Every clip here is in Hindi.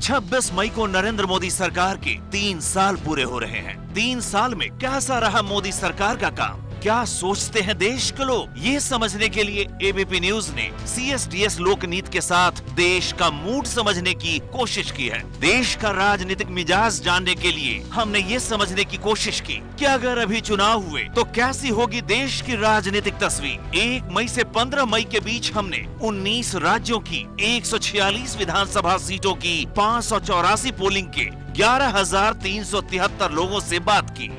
26 मई को नरेंद्र मोदी सरकार के 3 साल पूरे हो रहे हैं। 3 साल में कैसा रहा मोदी सरकार का काम, क्या सोचते हैं देश के लोग, ये समझने के लिए एबीपी न्यूज ने CSDS लोकनीति के साथ देश का मूड समझने की कोशिश की है। देश का राजनीतिक मिजाज जानने के लिए हमने ये समझने की कोशिश की कि अगर अभी चुनाव हुए तो कैसी होगी देश की राजनीतिक तस्वीर। 1 मई से 15 मई के बीच हमने 19 राज्यों की 146 विधानसभा सीटों की 584 पोलिंग के 11,373 लोगों से बात की।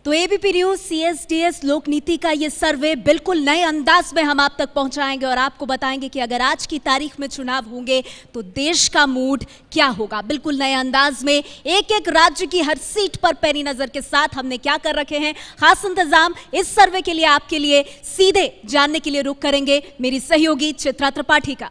तो एबीपी न्यूज CSDS लोकनीति का ये सर्वे बिल्कुल नए अंदाज में हम आप तक पहुंचाएंगे और आपको बताएंगे कि अगर आज की तारीख में चुनाव होंगे तो देश का मूड क्या होगा। बिल्कुल नए अंदाज में एक एक राज्य की हर सीट पर पैनी नजर के साथ हमने क्या कर रखे हैं, खास इंतजाम इस सर्वे के लिए आपके लिए सीधे जानने के लिए रुख करेंगे मेरी सहयोगी चित्रा त्रिपाठी का।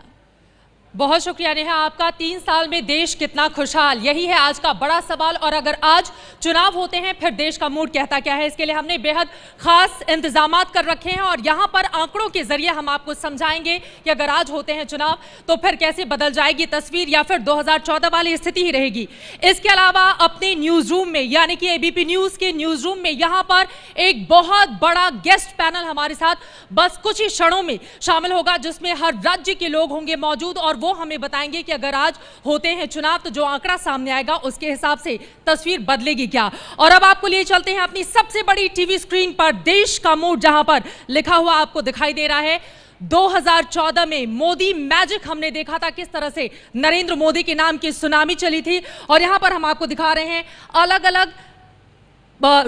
बहुत शुक्रिया नेहा आपका। 3 साल में देश कितना खुशहाल, यही है आज का बड़ा सवाल। और अगर आज चुनाव होते हैं फिर देश का मूड कहता क्या है, इसके लिए हमने बेहद खास इंतजामात कर रखे हैं और यहाँ पर आंकड़ों के जरिए हम आपको समझाएंगे कि अगर आज होते हैं चुनाव तो फिर कैसे बदल जाएगी तस्वीर या फिर 2014 वाली स्थिति ही रहेगी। इसके अलावा अपने न्यूज रूम में यानी कि एबीपी न्यूज के न्यूज रूम में यहाँ पर एक बहुत बड़ा गेस्ट पैनल हमारे साथ बस कुछ ही क्षणों में शामिल होगा, जिसमें हर राज्य के लोग होंगे मौजूद और वो हमें बताएंगे कि अगर आज होते हैं चुनाव तो जो आंकड़ा सामने आएगा उसके हिसाब से तस्वीर बदलेगी क्या। और अब आपको लिए चलते हैं अपनी सबसे बड़ी टीवी स्क्रीन पर, देश का मूड जहां पर लिखा हुआ आपको दिखाई दे रहा है 2014 में मोदी मैजिक हमने देखा था, किस तरह से नरेंद्र मोदी के नाम की सुनामी चली थी। और यहां पर हम आपको दिखा रहे हैं अलग अलग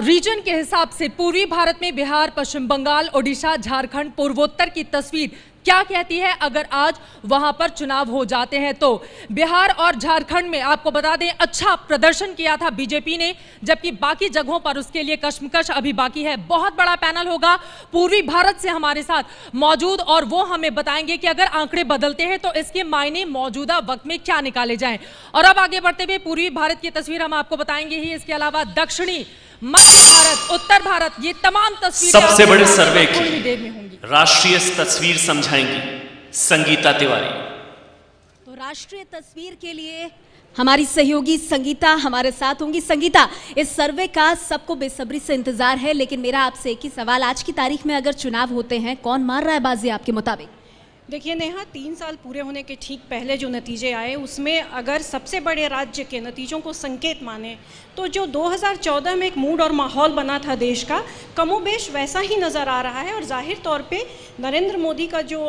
रीजन के हिसाब से पूर्वी भारत में बिहार, पश्चिम बंगाल, ओडिशा, झारखंड, पूर्वोत्तर की तस्वीर क्या कहती है अगर आज वहां पर चुनाव हो जाते हैं तो। बिहार और झारखंड में आपको बता दें अच्छा प्रदर्शन किया था बीजेपी ने, जबकि बाकी जगहों पर उसके लिए कश्मकश अभी बाकी है। बहुत बड़ा पैनल होगा पूर्वी भारत से हमारे साथ मौजूद और वो हमें बताएंगे कि अगर आंकड़े बदलते हैं तो इसके मायने मौजूदा वक्त में क्या निकाले जाएं। और अब आगे बढ़ते हुए पूर्वी भारत की तस्वीर हम आपको बताएंगे ही, इसके अलावा दक्षिणी, मध्य भारत, उत्तर भारत, ये तमाम तस्वीरें सबसे बड़े सर्वे की देर में होंगी। राष्ट्रीय तस्वीर समझाएंगी संगीता तिवारी। तो राष्ट्रीय तस्वीर के लिए हमारी सहयोगी संगीता हमारे साथ होंगी। संगीता, इस सर्वे का सबको बेसब्री से इंतजार है, लेकिन मेरा आपसे एक ही सवाल, आज की तारीख में अगर चुनाव होते हैं कौन मार रहा है बाजी आपके मुताबिक? देखिए नेहा, 3 साल पूरे होने के ठीक पहले जो नतीजे आए उसमें अगर सबसे बड़े राज्य के नतीजों को संकेत माने तो जो 2014 में एक मूड और माहौल बना था देश का, कमोबेश वैसा ही नज़र आ रहा है। और जाहिर तौर पे नरेंद्र मोदी का जो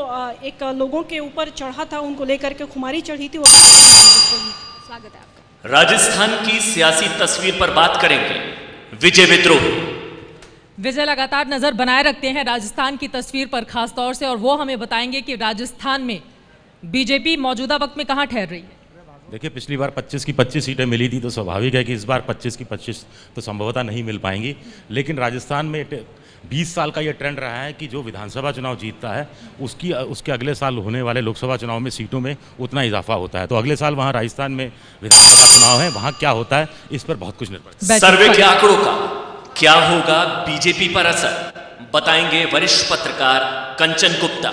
एक लोगों के ऊपर चढ़ा था, उनको लेकर के खुमारी चढ़ी थी, वो स्वागत है आपका। राजस्थान की सियासी तस्वीर पर बात करेंगे विजय विद्रोह। विजय लगातार नजर बनाए रखते हैं राजस्थान की तस्वीर पर खास तौर से और वो हमें बताएंगे कि राजस्थान में बीजेपी मौजूदा वक्त में कहां ठहर रही है। देखिए, पिछली बार 25 की 25 सीटें मिली थी तो स्वाभाविक है कि इस बार 25 की 25 तो संभवतः नहीं मिल पाएंगी। लेकिन राजस्थान में 20 साल का ये ट्रेंड रहा है कि जो विधानसभा चुनाव जीतता है उसके अगले साल होने वाले लोकसभा चुनाव में सीटों में उतना इजाफा होता है। तो अगले साल वहाँ राजस्थान में विधानसभा चुनाव है, वहाँ क्या होता है इस पर बहुत कुछ निर्भर। सर्वे के आंकड़ों का क्या होगा बीजेपी पर असर, बताएंगे वरिष्ठ पत्रकार कंचन गुप्ता।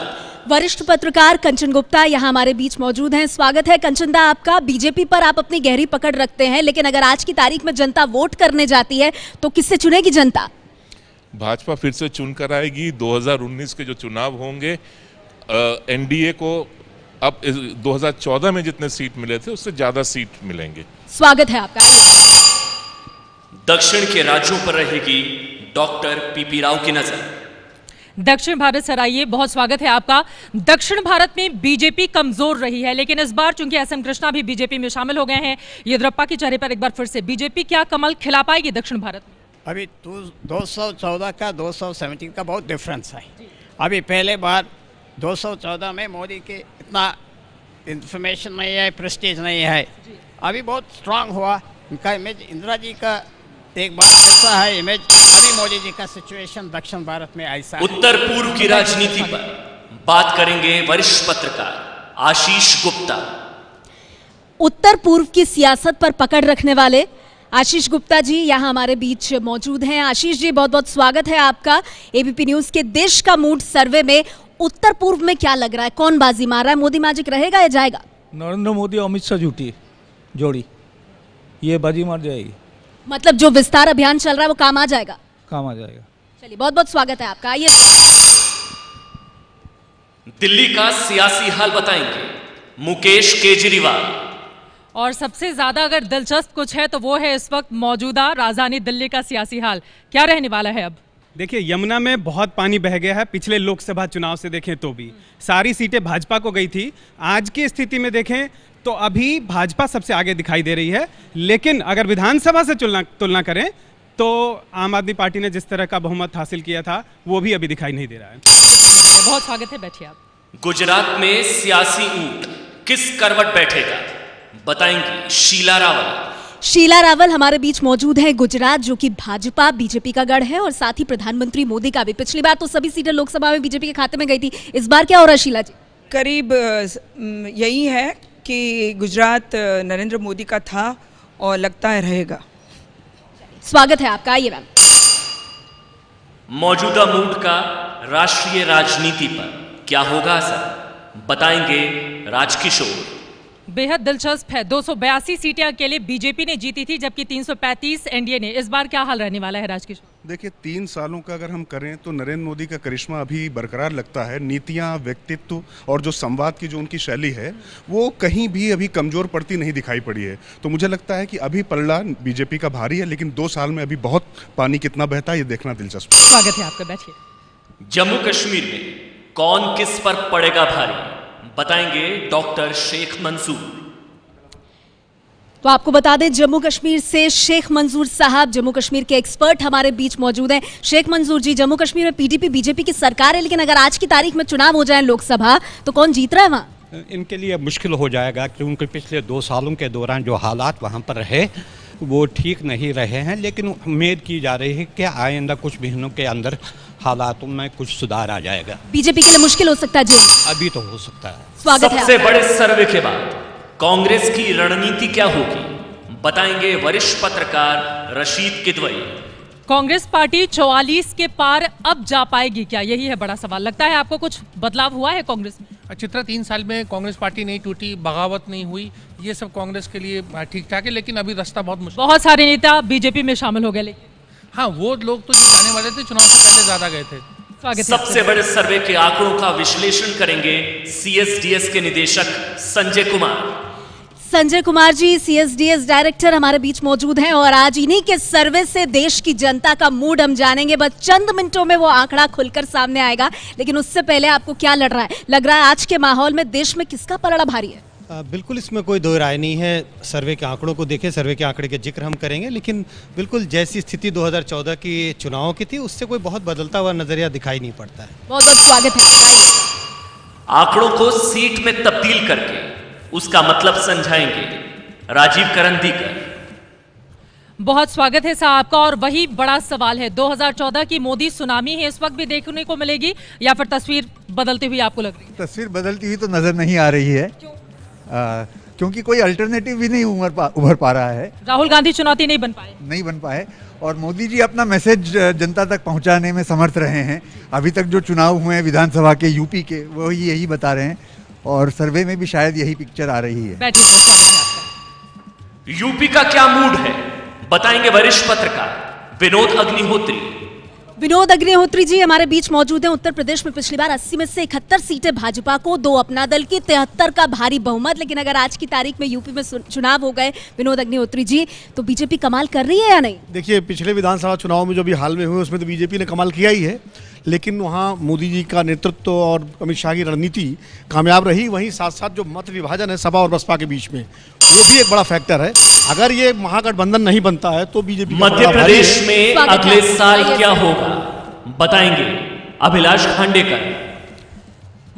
वरिष्ठ पत्रकार कंचन गुप्ता यहाँ हमारे बीच मौजूद हैं। स्वागत है कंचन दा आपका। बीजेपी पर आप अपनी गहरी पकड़ रखते हैं, लेकिन अगर आज की तारीख में जनता वोट करने जाती है तो किससे चुनेगी जनता? भाजपा फिर से चुनकर आएगी। 2019 के जो चुनाव होंगे एनडीए को अब 2014 में जितने सीट मिले थे उससे ज्यादा सीट मिलेंगे। स्वागत है आपका। दक्षिण के राज्यों पर रहेगी डॉक्टर पीपी राव की नजर। दक्षिण भारत सर आइए, बहुत स्वागत है आपका। दक्षिण भारत में बीजेपी कमजोर रही है, लेकिन इस बार चूंकि SM कृष्णा भी बीजेपी में शामिल हो गए हैं, येदियुरप्पा के चेहरे पर एक बार फिर से बीजेपी क्या कमल खिला पाएगी दक्षिण भारत में? अभी 214 का 217 का बहुत डिफरेंस है। अभी पहले बार 214 में मोदी के इतना इंफॉर्मेशन नहीं है, प्रेस्टीज नहीं है। अभी बहुत स्ट्रांग हुआ उनका इमेज। इंदिरा जी का एक बार ऐसा है इमेज, अभी मोदी जी का सिचुएशन दक्षिण भारत में ऐसा है। उत्तर पूर्व की राजनीति पर बात करेंगे वरिष्ठ पत्रकार आशीष गुप्ता। उत्तर पूर्व की सियासत पर पकड़ रखने वाले आशीष गुप्ता जी यहाँ हमारे बीच मौजूद हैं। आशीष जी, बहुत बहुत स्वागत है आपका एबीपी न्यूज के देश का मूड सर्वे में। उत्तर पूर्व में क्या लग रहा है, कौन बाजी मार रहा है? मोदी मैजिक रहेगा या जाएगा? नरेंद्र मोदी अमित शाह जुटी जोड़ी, ये बाजी मार जाएगी। मतलब जो विस्तार अभियान चल रहा है वो काम आ जाएगा? काम आ जाएगा। चलिए, बहुत बहुत स्वागत है आपका। आइए, दिल्ली का सियासी हाल बताएंगे मुकेश केजरीवाल। और सबसे ज्यादा अगर दिलचस्प कुछ है तो वो है इस वक्त मौजूदा राजधानी दिल्ली का सियासी हाल क्या रहने वाला है। अब देखिए, यमुना में बहुत पानी बह गया है। पिछले लोकसभा चुनाव से देखें तो भी सारी सीटें भाजपा को गई थी। आज की स्थिति में देखें तो अभी भाजपा सबसे आगे दिखाई दे रही है, लेकिन अगर विधानसभा से तुलना करें तो आम आदमी पार्टी ने जिस तरह का बहुमत हासिल किया था वो भी अभी दिखाई नहीं दे रहा है। बहुत स्वागत है, बैठिए आप। गुजरात में सियासी ऊंट किस करवट बैठेगा बताएंगी शीला रावल। शीला रावल हमारे बीच मौजूद है। गुजरात जो कि भाजपा बीजेपी का गढ़ है और साथ ही प्रधानमंत्री मोदी का भी। पिछली बार तो सभी सीटें लोकसभा में बीजेपी के खाते में गई थी, इस बार क्या हो रहा है शीला जी? करीब यही है कि गुजरात नरेंद्र मोदी का था और लगता है रहेगा। स्वागत है आपका। आइए मैम। मौजूदा मूड का राष्ट्रीय राजनीति पर क्या होगा असर बताएंगे राजकिशोर। बेहद दिलचस्प है। 282 सीटें अकेले बीजेपी ने जीती थी जबकि 335 एनडीए ने। इस बार क्या हाल रहने वाला है राजकिशोर? देखिए, 3 सालों का अगर हम करें तो नरेंद्र मोदी का करिश्मा अभी बरकरार लगता है। नीतियां, व्यक्तित्व और जो संवाद की जो उनकी शैली है वो कहीं भी अभी कमजोर पड़ती नहीं दिखाई पड़ी है। तो मुझे लगता है कि अभी पलड़ा बीजेपी का भारी है, लेकिन 2 साल में अभी बहुत पानी कितना बहता है ये देखना दिलचस्प है। स्वागत है आपका, बैठिए। जम्मू कश्मीर में कौन किस पर पड़ेगा भारी बताएंगे डॉक्टर शेख मंसूर। तो आपको बता दें, जम्मू कश्मीर से शेख मंसूर साहब, जम्मू कश्मीर के एक्सपर्ट हमारे बीच मौजूद हैं। शेख मंसूर जी, जम्मू कश्मीर में पीडीपी बीजेपी की सरकार है, लेकिन अगर आज की तारीख में चुनाव हो जाए लोकसभा तो कौन जीत रहा है वहाँ? इनके लिए मुश्किल हो जाएगा क्योंकि पिछले 2 सालों के दौरान जो हालात वहाँ पर रहे वो ठीक नहीं रहे हैं, लेकिन उम्मीद की जा रही है कि आइंदा कुछ महीनों के अंदर हालातों में कुछ सुधार आ जाएगा। बीजेपी के लिए मुश्किल हो सकता है जी? अभी तो हो सकता है। स्वागत है। सबसे बड़े सर्वे के बाद कांग्रेस की रणनीति क्या होगी बताएंगे वरिष्ठ पत्रकार रशीद किदवई। कांग्रेस पार्टी 44 के पार अब जा पाएगी क्या, यही है बड़ा सवाल। लगता है आपको कुछ बदलाव हुआ है कांग्रेस में? चित्रा, 3 साल में कांग्रेस पार्टी नहीं टूटी, बगावत नहीं हुई, ये सब कांग्रेस के लिए ठीक ठाक है, लेकिन अभी रास्ता बहुत मुश्किल। बहुत सारे नेता बीजेपी में शामिल हो गए, लेकिन हाँ, वो लोग तो जो जाने वाले थे चुनाव से पहले ज्यादा गए थे। सबसे बड़े सर्वे के आंकड़ों का विश्लेषण करेंगे सीएसडीएस के निदेशक संजय कुमार। संजय कुमार जी, सीएसडीएस डायरेक्टर हमारे बीच मौजूद हैं और आज इन्हीं के सर्वे से देश की जनता का मूड हम जानेंगे। बस चंद मिनटों में वो आंकड़ा खुलकर सामने आएगा, लेकिन उससे पहले आपको क्या लग रहा है आज के माहौल में देश में किसका पलड़ा भारी है? बिल्कुल, इसमें कोई दो राय नहीं है। सर्वे के आंकड़ों को देखें, सर्वे के आंकड़े के जिक्र हम करेंगे, लेकिन बिल्कुल जैसी स्थिति 2014 की चुनाव की थी उससे कोई बहुत बदलता हुआ नजरिया दिखाई नहीं पड़ता है। बहुत बहुत स्वागत है। आंकड़ों को सीट में तब्दील करके उसका मतलब समझाएंगे राजीव करंदीकर। बहुत स्वागत है साहब आपका। और वही बड़ा सवाल है, 2014 की मोदी सुनामी है इस वक्त भी देखने को मिलेगी या फिर तस्वीर बदलती हुई आपको लग रही है? तस्वीर बदलती हुई तो नजर नहीं आ रही है। क्योंकि कोई अल्टरनेटिव भी नहीं उभर पा रहा है। राहुल गांधी चुनौती नहीं बन पाए और मोदी जी अपना मैसेज जनता तक पहुंचाने में समर्थ रहे हैं। अभी तक जो चुनाव हुए हैं विधानसभा के, यूपी के, वो यही बता रहे हैं और सर्वे में भी शायद यही पिक्चर आ रही है। यूपी का क्या मूड है बताएंगे वरिष्ठ पत्रकार विनोद अग्निहोत्री। विनोद अग्निहोत्री जी हमारे बीच मौजूद हैं। उत्तर प्रदेश में पिछली बार 80 में से 71 सीटें भाजपा को, 2 अपना दल की, 73 का भारी बहुमत। लेकिन अगर आज की तारीख में यूपी में चुनाव हो गए विनोद अग्निहोत्री जी, तो बीजेपी कमाल कर रही है या नहीं? देखिए, पिछले विधानसभा चुनाव में जो भी हाल में हुए उसमें तो बीजेपी ने कमाल किया ही है, लेकिन वहाँ मोदी जी का नेतृत्व और अमित शाह की रणनीति कामयाब रही। वहीं साथ साथ जो मत विभाजन है सपा और बसपा के बीच में, वो भी एक बड़ा फैक्टर है। अगर ये महागठबंधन नहीं बनता है तो बीजेपी मध्य प्रदेश में अगले साल क्या होगा बताएंगे अभिलाष खांडेकर।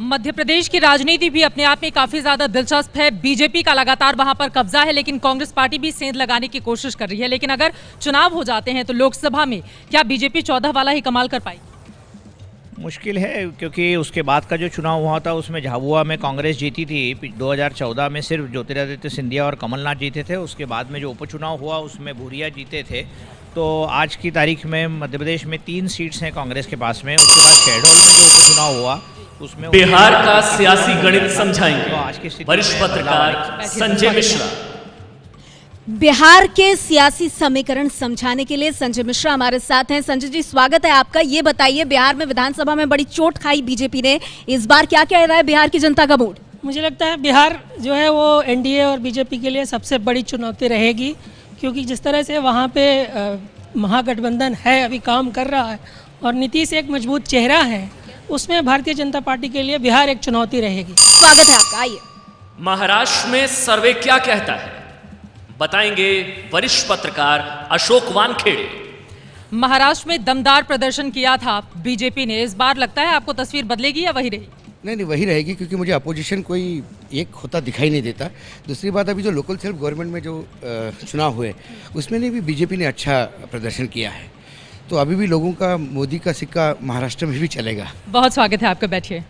मध्य प्रदेश की राजनीति भी अपने आप में काफी ज्यादा दिलचस्प है। बीजेपी का लगातार वहां पर कब्जा है, लेकिन कांग्रेस पार्टी भी सेंध लगाने की कोशिश कर रही है। लेकिन अगर चुनाव हो जाते हैं तो लोकसभा में क्या बीजेपी 14 वाला ही कमाल कर पाएगी? मुश्किल है, क्योंकि उसके बाद का जो चुनाव हुआ था उसमें झाबुआ में कांग्रेस जीती थी। 2014 में सिर्फ ज्योतिरादित्य सिंधिया और कमलनाथ जीते थे। उसके बाद में जो उपचुनाव हुआ उसमें भूरिया जीते थे। तो आज की तारीख में मध्य प्रदेश में 3 सीट्स हैं कांग्रेस के पास में। उसके बाद शहडोल में जो उपचुनाव हुआ उसमें बिहार का सियासी गणित समझाएंगे वरिष्ठ पत्रकार संजय मिश्रा। बिहार के सियासी समीकरण समझाने के लिए संजय मिश्रा हमारे साथ हैं। संजय जी, स्वागत है आपका। ये बताइए, बिहार में विधानसभा में बड़ी चोट खाई बीजेपी ने, इस बार क्या कह रहा है बिहार की जनता का मूड? मुझे लगता है बिहार जो है वो एनडीए और बीजेपी के लिए सबसे बड़ी चुनौती रहेगी, क्योंकि जिस तरह से वहाँ पे महागठबंधन है, अभी काम कर रहा है और नीतीश एक मजबूत चेहरा है, उसमें भारतीय जनता पार्टी के लिए बिहार एक चुनौती रहेगी। स्वागत है आपका। आइए, महाराष्ट्र में सर्वे क्या कहता है, बताएंगे वरिष्ठ पत्रकार अशोक वानखेड़े। महाराष्ट्र में दमदार प्रदर्शन किया था बीजेपी ने, इस बार लगता है आपको तस्वीर बदलेगी या वही रहेगी? नहीं, वही रहेगी, क्योंकि मुझे अपोजिशन कोई एक होता दिखाई नहीं देता। दूसरी बात, अभी जो लोकल सेल्फ गवर्नमेंट में जो चुनाव हुए उसमें भी बीजेपी ने अच्छा प्रदर्शन किया है, तो अभी भी लोगों का मोदी का सिक्का महाराष्ट्र में भी चलेगा। बहुत स्वागत है आपका, बैठिए।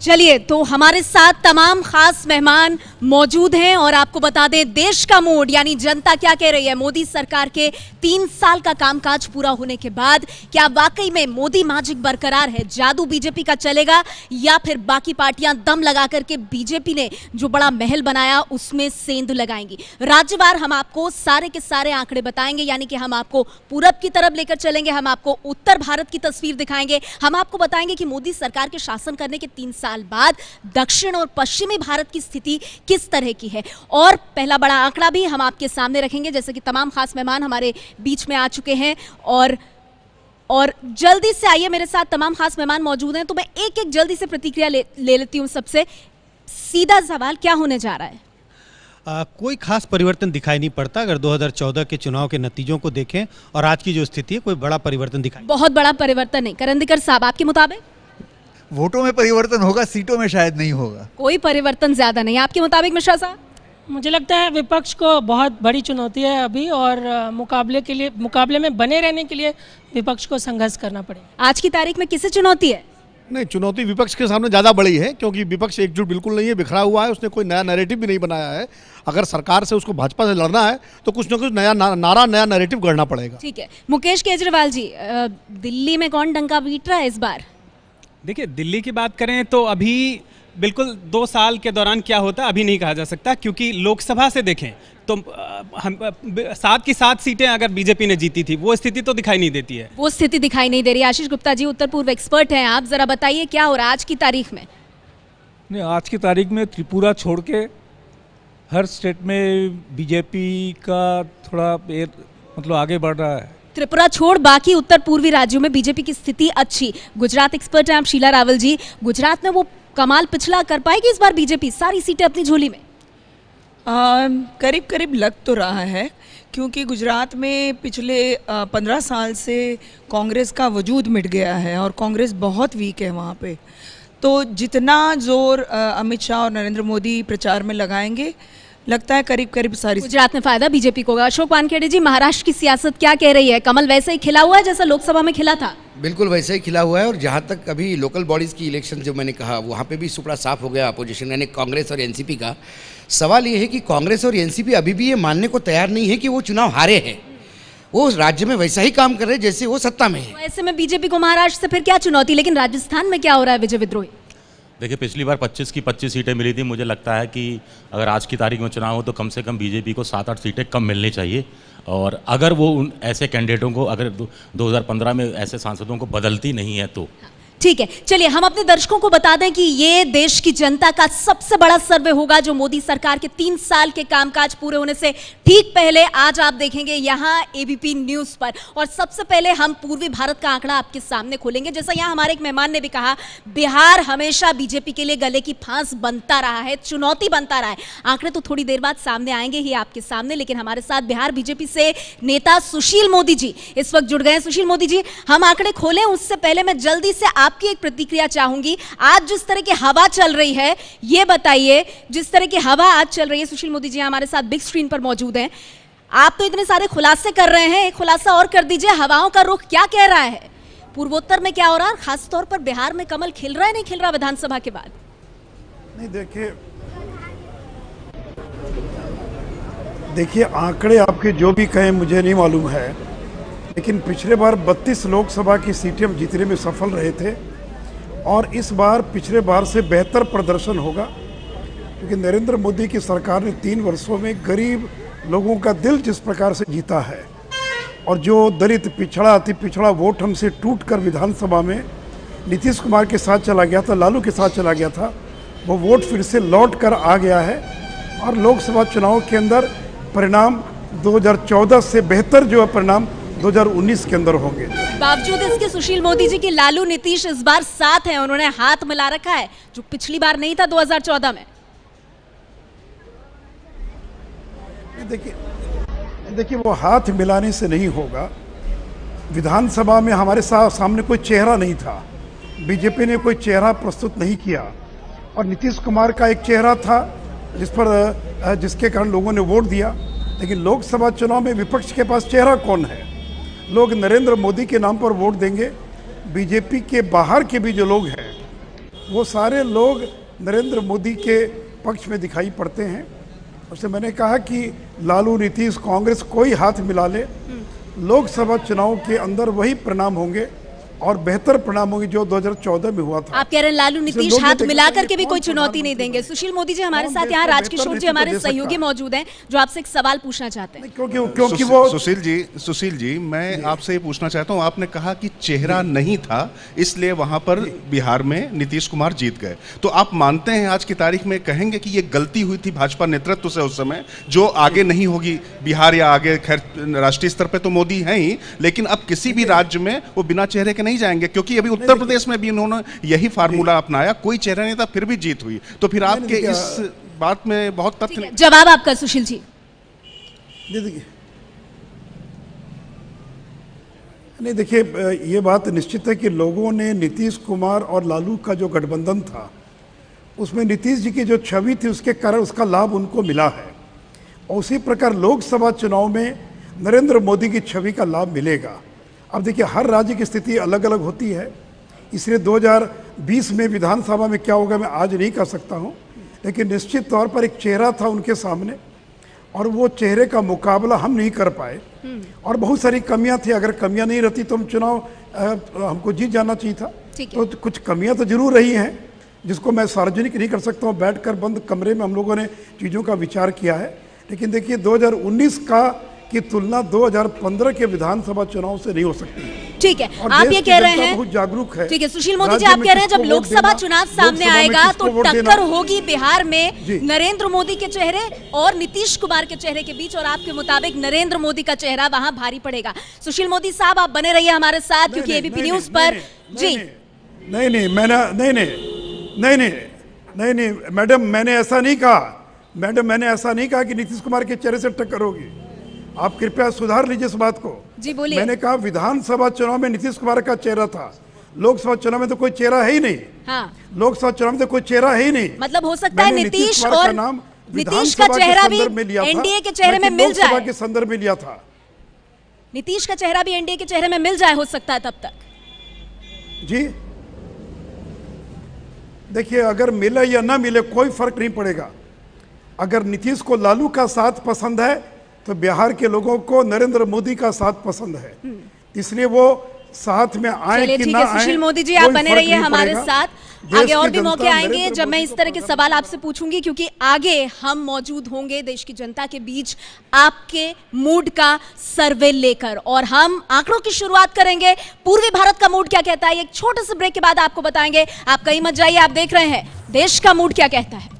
चलिए, तो हमारे साथ तमाम खास मेहमान मौजूद हैं और आपको बता दें देश का मूड यानी जनता क्या कह रही है। मोदी सरकार के 3 साल का कामकाज पूरा होने के बाद क्या वाकई में मोदी मैजिक बरकरार है, जादू बीजेपी का चलेगा, या फिर बाकी पार्टियां दम लगा करके बीजेपी ने जो बड़ा महल बनाया उसमें सेंध लगाएंगी? राज्यवार हम आपको सारे के सारे आंकड़े बताएंगे, यानी कि हम आपको पूरब की तरफ लेकर चलेंगे, हम आपको उत्तर भारत की तस्वीर दिखाएंगे, हम आपको बताएंगे कि मोदी सरकार के शासन करने के 3 साल बाद दक्षिण और पश्चिमी भारत की स्थिति किस तरह की है। और पहला बड़ा आंकड़ा भी हम आपके सामने रखेंगे, जैसे कि तमाम खास मेहमान हमारे बीच में आ चुके हैं और जल्दी से आइए, मेरे साथ तमाम खास मेहमान मौजूद हैं, तो मैं एक एक जल्दी से प्रतिक्रिया ले लेती हूं। सबसे सीधा सवाल, क्या होने जा रहा है? कोई खास परिवर्तन दिखाई नहीं पड़ता। अगर 2014 के चुनाव के नतीजों को देखें और आज की जो स्थिति है, कोई बड़ा परिवर्तन दिखाई, बहुत बड़ा परिवर्तन नहीं। करंदीकर साहब, आपके मुताबिक? वोटों में परिवर्तन होगा, सीटों में शायद नहीं होगा। कोई परिवर्तन ज्यादा नहीं। आपके मुताबिक मिश्रा साहब? मुझे लगता है विपक्ष को बहुत बड़ी चुनौती है अभी, और मुकाबले में बने रहने के लिए विपक्ष को संघर्ष करना पड़ेगा। आज की तारीख में किसे चुनौती है? नहीं, चुनौती विपक्ष के सामने ज़्यादा बड़ी है, क्योंकि विपक्ष एकजुट बिल्कुल नहीं है, बिखरा हुआ है, उसने कोई नया नैरेटिव भी नहीं बनाया है। अगर सरकार से उसको भाजपा से लड़ना है तो कुछ ना कुछ नया नारा, नया नैरेटिव गढ़ना पड़ेगा। ठीक है, मुकेश केजरीवाल जी, दिल्ली में कौन डंका पीट रहा है इस बार? देखिए, दिल्ली की बात करें तो अभी बिल्कुल 2 साल के दौरान क्या होता है अभी नहीं कहा जा सकता, क्योंकि लोकसभा से देखें तो हम 7 की 7 सीटें अगर बीजेपी ने जीती थी, वो स्थिति तो दिखाई नहीं देती है। वो स्थिति दिखाई नहीं दे रही। आशीष गुप्ता जी, उत्तर पूर्व एक्सपर्ट हैं आप, जरा बताइए क्या हो रहा है आज की तारीख में? नहीं, आज की तारीख में त्रिपुरा छोड़ के हर स्टेट में बीजेपी का थोड़ा मतलब आगे बढ़ रहा है। त्रिपुरा छोड़ बाकी उत्तर पूर्वी राज्यों में बीजेपी की स्थिति अच्छी। गुजरात एक्सपर्ट हैं आप शीला रावल जी, गुजरात में वो कमाल पिछला कर पाएगी इस बार बीजेपी, सारी सीटें अपनी झोली में? करीब करीब लग तो रहा है, क्योंकि गुजरात में पिछले 15 साल से कांग्रेस का वजूद मिट गया है और कांग्रेस बहुत वीक है वहाँ पे। तो जितना जोर अमित शाह और नरेंद्र मोदी प्रचार में लगाएंगे, लगता है करीब करीब सारी गुजरात में फायदा बीजेपी को होगा। अशोक वानखेड़े जी, महाराष्ट्र की सियासत क्या कह रही है? कमल वैसे ही खिला हुआ है जैसा लोकसभा में खिला था? बिल्कुल वैसे ही खिला हुआ है, और जहाँ तक अभी लोकल बॉडीज़ की इलेक्शन जो मैंने कहा, वहाँ पे भी सुपड़ा साफ हो गया अपोजिशन यानी कांग्रेस और एनसीपी का। सवाल ये है कि कांग्रेस और एनसीपी अभी भी ये मानने को तैयार नहीं है कि वो चुनाव हारे हैं, वो राज्य में वैसा ही काम कर रहे हैं जैसे वो सत्ता में है। ऐसे में बीजेपी को महाराष्ट्र से फिर क्या चुनौती? लेकिन राजस्थान में क्या हो रहा है विजय विद्रोही? देखिए, पिछली बार 25 की 25 सीटें मिली थी। मुझे लगता है कि अगर आज की तारीख में चुनाव हो तो कम से कम बीजेपी को 7-8 सीटें कम मिलनी चाहिए, और अगर वो उन ऐसे कैंडिडेटों को, अगर 2015 में ऐसे सांसदों को बदलती नहीं है तो। ठीक है, चलिए हम अपने दर्शकों को बता दें कि ये देश की जनता का सबसे बड़ा सर्वे होगा जो मोदी सरकार के 3 साल के कामकाज पूरे होने से ठीक पहले आज आप देखेंगे यहाँ एबीपी न्यूज पर। और सबसे पहले हम पूर्वी भारत का आंकड़ा आपके सामने खोलेंगे। जैसा यहाँ हमारे एक मेहमान ने भी कहा, बिहार हमेशा बीजेपी के लिए गले की फांस बनता रहा है, चुनौती बनता रहा है। आंकड़े तो थोड़ी देर बाद सामने आएंगे ही आपके सामने, लेकिन हमारे साथ बिहार बीजेपी से नेता सुशील मोदी जी इस वक्त जुड़ गए हैं। सुशील मोदी जी, हम आंकड़े खोलें उससे पहले मैं जल्दी से आपकी एक प्रतिक्रिया चाहूंगी। आज जिस तरह की हवा चल रही है, ये बताइए, जिस तरह की हवा आज चल रही है, सुशील मोदी जी हमारे साथ बिग स्क्रीन पर मौजूद हैं, आप तो इतने सारे खुलासे कर रहे हैं, एक खुलासा और कर दीजिए, हवाओं का रुख क्या कह रहा है? पूर्वोत्तर में क्या हो रहा है, खासतौर पर बिहार में कमल खिल रहा है नहीं खिल रहा विधानसभा के बाद? नहीं, देखिए देखिए, आंकड़े आपके जो भी कहें मुझे नहीं मालूम है, लेकिन पिछले बार 32 लोकसभा की सीटें हम जीतने में सफल रहे थे और इस बार पिछले बार से बेहतर प्रदर्शन होगा, क्योंकि नरेंद्र मोदी की सरकार ने 3 वर्षों में गरीब लोगों का दिल जिस प्रकार से जीता है और जो दलित, पिछड़ा, अति पिछड़ा वोट हमसे टूटकर विधानसभा में नीतीश कुमार के साथ चला गया था, लालू के साथ चला गया था, वो वोट फिर से लौट कर आ गया है और लोकसभा चुनाव के अंदर परिणाम 2014 से बेहतर जो परिणाम 2019 के अंदर होंगे। बावजूद इसके सुशील मोदी जी की लालू नीतीश इस बार साथ हैं, उन्होंने हाथ मिला रखा है, जो पिछली बार नहीं था 2014 में। देखिए वो हाथ मिलाने से नहीं होगा। विधानसभा में हमारे सामने कोई चेहरा नहीं था, बीजेपी ने कोई चेहरा प्रस्तुत नहीं किया और नीतीश कुमार का एक चेहरा था जिसके कारण लोगों ने वोट दिया। लेकिन लोकसभा चुनाव में विपक्ष के पास चेहरा कौन है? लोग नरेंद्र मोदी के नाम पर वोट देंगे। बीजेपी के बाहर के भी जो लोग हैं वो सारे लोग नरेंद्र मोदी के पक्ष में दिखाई पड़ते हैं। उससे मैंने कहा कि लालू, नीतीश, कांग्रेस कोई हाथ मिला ले, लोकसभा चुनाव के अंदर वही परिणाम होंगे और बेहतर परिणाम होंगे जो 2014 में हुआ था। आप कह रहे हैं लालू नीतीश हाथ मिलाकर के भी कोई चुनौती नहीं देंगे। सुशील मोदी जी हमारे साथ यहाँ राजकिशोर जी हमारे सहयोगी मौजूद हैं जो आपसे एक सवाल पूछना चाहते हैं। क्योंकि वो सुशील जी मैं आपसे ये पूछना चाहता हूँ, आपने कहा कि चेहरा नहीं था इसलिए वहां पर बिहार में नीतीश कुमार जीत गए, तो आप मानते हैं आज की तारीख में कहेंगे कि ये गलती हुई थी भाजपा नेतृत्व से उस समय, जो आगे नहीं होगी बिहार या आगे, खैर राष्ट्रीय स्तर पर तो मोदी हैं ही, लेकिन अब किसी भी राज्य में वो बिना चेहरे के नहीं जाएंगे, क्योंकि अभी उत्तर प्रदेश में भी उन्होंने यही फार्मूला अपनाया, कोई चेहरा नहीं था फिर भी जीत हुई। तो फिर आपके इस बात में बहुत तथ्य। जवाब आपका सुशील जी। नहीं देखिए, ये बात निश्चित है कि लोगों ने नीतीश कुमार और लालू का जो गठबंधन था उसमें नीतीश जी की जो छवि थी उसके कारण उसका लाभ उनको मिला है और उसी प्रकार लोकसभा चुनाव में नरेंद्र मोदी की छवि का लाभ मिलेगा। अब देखिए हर राज्य की स्थिति अलग अलग होती है, इसलिए 2020 में विधानसभा में क्या होगा मैं आज नहीं कह सकता हूं, लेकिन निश्चित तौर पर एक चेहरा था उनके सामने और वो चेहरे का मुकाबला हम नहीं कर पाए और बहुत सारी कमियां थी। अगर कमियां नहीं रहती तो हम चुनाव हमको जीत जाना चाहिए था। तो कुछ कमियां तो जरूर रही हैं जिसको मैं सार्वजनिक नहीं कर सकता हूँ, बैठकर बंद कमरे में हम लोगों ने चीज़ों का विचार किया है। लेकिन देखिए 2019 की तुलना 2015 के विधानसभा चुनाव से नहीं हो सकती। ठीक है, आप ये कह रहे हैं बहुत जागरूक है। ठीक है सुशील मोदी जी, आप कह रहे हैं जब लोकसभा चुनाव सामने आएगा तो टक्कर होगी बिहार में नरेंद्र मोदी के चेहरे और नीतीश कुमार के चेहरे के बीच, और आपके मुताबिक नरेंद्र मोदी का चेहरा वहां भारी पड़ेगा। सुशील मोदी साहब आप बने रहिए हमारे साथ, क्योंकि एबीपी न्यूज पर जी नहीं मैडम, मैंने ऐसा नहीं कहा। मैडम मैंने ऐसा नहीं कहा कि नीतीश कुमार के चेहरे से टक्कर होगी। आप कृपया सुधार लीजिए इस बात को। जी बोलिए। मैंने कहा विधानसभा चुनाव में नीतीश कुमार का चेहरा था, लोकसभा चुनाव में तो कोई चेहरा है ही नहीं। हाँ। लोकसभा चुनाव में तो कोई चेहरा है ही नहीं। मतलब हो सकता है नीतीश और नीतीश का चेहरा भी एनडीए के चेहरे में मिल जाए। के संदर्भ में लिया था, नीतीश का चेहरा भी एनडीए के चेहरे में मिल जाए, हो सकता है तब तक। जी देखिए, अगर मिले या ना मिले कोई फर्क नहीं पड़ेगा। अगर नीतीश को लालू का साथ पसंद है तो बिहार के लोगों को नरेंद्र मोदी का साथ पसंद है, इसलिए वो साथ में आए कि ना आए। सुशील मोदी जी आप बने रहिए हमारे साथ, आगे और भी मौके आएंगे जब मैं इस तरह के सवाल आपसे पूछूंगी, क्योंकि आगे हम मौजूद होंगे देश की जनता के बीच आपके मूड का सर्वे लेकर, और हम आंकड़ों की शुरुआत करेंगे। पूर्वी भारत का मूड क्या कहता है, एक छोटे से ब्रेक के बाद आपको बताएंगे। आप कहीं मत जाइए, आप देख रहे हैं देश का मूड क्या कहता है।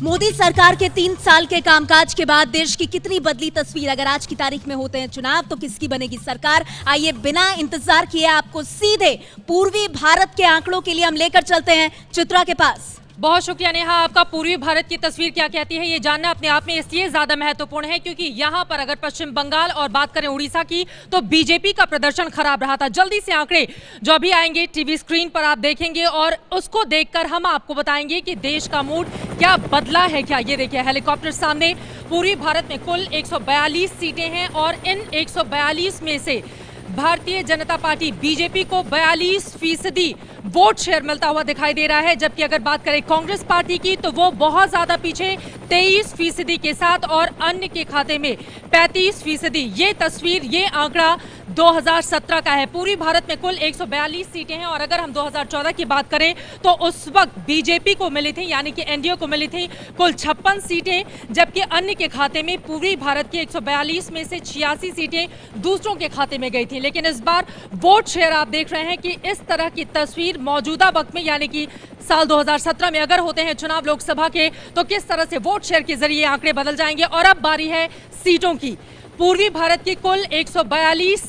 मोदी सरकार के 3 साल के कामकाज के बाद देश की कितनी बदली तस्वीर। अगर आज की तारीख में होते हैं चुनाव तो किसकी बनेगी सरकार? आइए बिना इंतजार किए आपको सीधे पूर्वी भारत के आंकड़ों के लिए हम लेकर चलते हैं चित्रा के पास। बहुत शुक्रिया नेहा, आपका पूर्वी भारत की तस्वीर क्या कहती है ये जानना अपने आप में इसलिए ज्यादा महत्वपूर्ण है क्योंकि यहाँ पर अगर पश्चिम बंगाल और बात करें उड़ीसा की तो बीजेपी का प्रदर्शन खराब रहा था। जल्दी से आंकड़े जो अभी आएंगे टीवी स्क्रीन पर आप देखेंगे और उसको देखकर हम आपको बताएंगे कि देश का मूड क्या बदला है क्या। ये देखिए हेलीकॉप्टर सामने। पूर्वी भारत में कुल 142 सीटें हैं और इन 142 में से भारतीय जनता पार्टी बीजेपी को 42% वोट शेयर मिलता हुआ दिखाई दे रहा है, जबकि अगर बात करें कांग्रेस पार्टी की तो वो बहुत ज्यादा पीछे 23% के साथ और अन्य के खाते में 35%। ये तस्वीर, ये आंकड़ा 2017 का है। पूरी भारत में कुल 142 सीटें हैं और अगर हम 2014 की बात करें तो उस वक्त बीजेपी को मिली थी, यानी कि एनडीए को मिली थी कुल 56 सीटें, जबकि अन्य के खाते में पूरी भारत की 142 में से 86 सीटें दूसरों के खाते में गई थी। लेकिन इस बार वोट शेयर आप देख रहे हैं कि इस तरह की तस्वीर मौजूदा वक्त में, यानी कि साल 2017 में अगर होते हैं चुनाव लोकसभा के, तो किस तरह से वोट शेयर के जरिए आंकड़े बदल जाएंगे। और अब बारी है सीटों की। पूर्वी भारत की कुल 142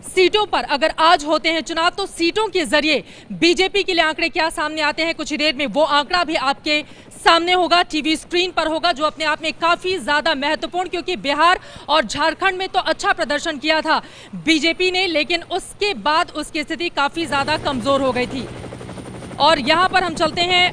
सीटों पर अगर आज होते हैं चुनाव तो सीटों के जरिए बीजेपी के लिए आंकड़े क्या सामने आते हैं, कुछ देर में वो आंकड़ा भी आपके सामने होगा, टीवी स्क्रीन पर होगा, जो अपने आप में काफी ज्यादा महत्वपूर्ण, क्योंकि बिहार और झारखंड में तो अच्छा प्रदर्शन किया था बीजेपी ने, लेकिन उसके बाद उसकी स्थिति काफी ज्यादा कमजोर हो गई थी। और यहाँ पर हम चलते हैं,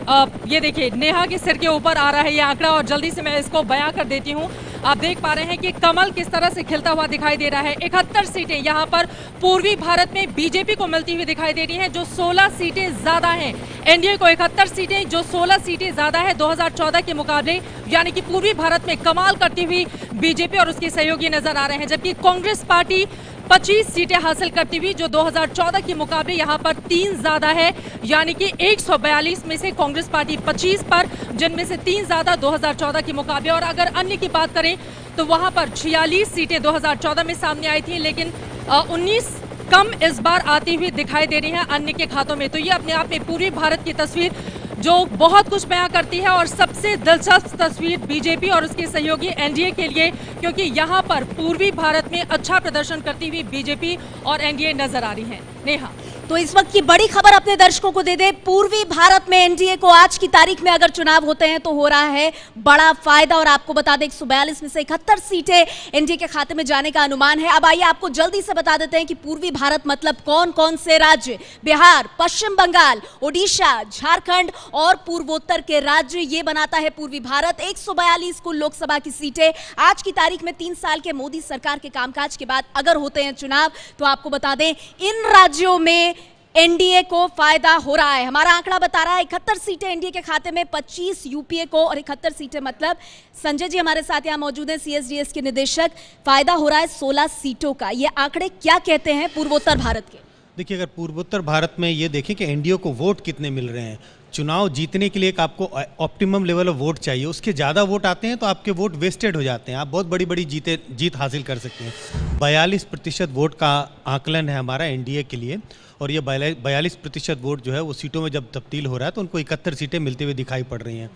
ये देखिए नेहा के सिर के ऊपर आ रहा है ये आंकड़ा और जल्दी से मैं इसको बयां कर देती हूँ। आप देख पा रहे हैं कि कमल किस तरह से खिलता हुआ दिखाई दे रहा है। 71 सीटें यहाँ पर पूर्वी भारत में बीजेपी को मिलती हुई दिखाई दे रही हैं, जो 16 सीटें ज्यादा हैं। एनडीए को 71 सीटें, जो 16 सीटें ज्यादा है 2014 के मुकाबले, यानी कि पूर्वी भारत में कमाल करती हुई बीजेपी और उसके सहयोगी नजर आ रहे हैं। जबकि कांग्रेस पार्टी 25 सीटें हासिल करती हुई, जो 2014 के मुकाबले यहाँ पर 3 ज्यादा है, यानी कि 142 में से कांग्रेस पार्टी 25 पर, जिनमें से 3 ज्यादा 2014 के मुकाबले। और अगर अन्य की बात करें तो वहां पर 46 सीटें 2014 में सामने आई थी, लेकिन 19 कम इस बार आती हुई दिखाई दे रही है अन्य के खातों में। तो ये अपने आप में पूरी भारत की तस्वीर जो बहुत कुछ बयां करती है और सबसे दिलचस्प तस्वीर बीजेपी और उसके सहयोगी एनडीए के लिए, क्योंकि यहां पर पूर्वी भारत में अच्छा प्रदर्शन करती हुई बीजेपी और एनडीए नजर आ रही है। नेहा, तो इस वक्त की बड़ी खबर अपने दर्शकों को दे दे। पूर्वी भारत में एनडीए को आज की तारीख में अगर चुनाव होते हैं तो हो रहा है बड़ा फायदा। और आपको बता दें 142 में से 71 सीटें एनडीए के खाते में जाने का अनुमान है। अब आइए आपको जल्दी से बता देते हैं कि पूर्वी भारत मतलब कौन कौन से राज्य, बिहार, पश्चिम बंगाल, ओडिशा, झारखंड और पूर्वोत्तर के राज्य, ये बनाता है पूर्वी भारत। 142 कुल लोकसभा की सीटें आज की तारीख में 3 साल के मोदी सरकार के कामकाज के बाद अगर होते हैं चुनाव तो आपको बता दें इन राज्यों में एनडीए को फायदा हो रहा है। हमारा आंकड़ा बता रहा है 71 सीटें एनडीए के खाते में, 25 यूपीए को, और 71 सीटें मतलब संजय जी हमारे साथ यहाँ मौजूद हैं, सीएसडीएस के निदेशक। फायदा हो रहा है 16 सीटों का। ये आंकड़े क्या कहते हैं पूर्वोत्तर भारत के? देखिए, अगर पूर्वोत्तर भारत में ये देखें कि एनडीए को वोट कितने मिल रहे हैं, चुनाव जीतने के लिए एक आपको ऑप्टिमम लेवल ऑफ वोट चाहिए, उसके ज़्यादा वोट आते हैं तो आपके वोट वेस्टेड हो जाते हैं, आप बहुत बड़ी बड़ी जीत हासिल कर सकते हैं। 42% वोट का आकलन है हमारा एनडीए के लिए, और ये 42% वोट जो है वो सीटों में जब तब्दील हो रहा है तो उनको 71 सीटें मिलती हुई दिखाई पड़ रही हैं।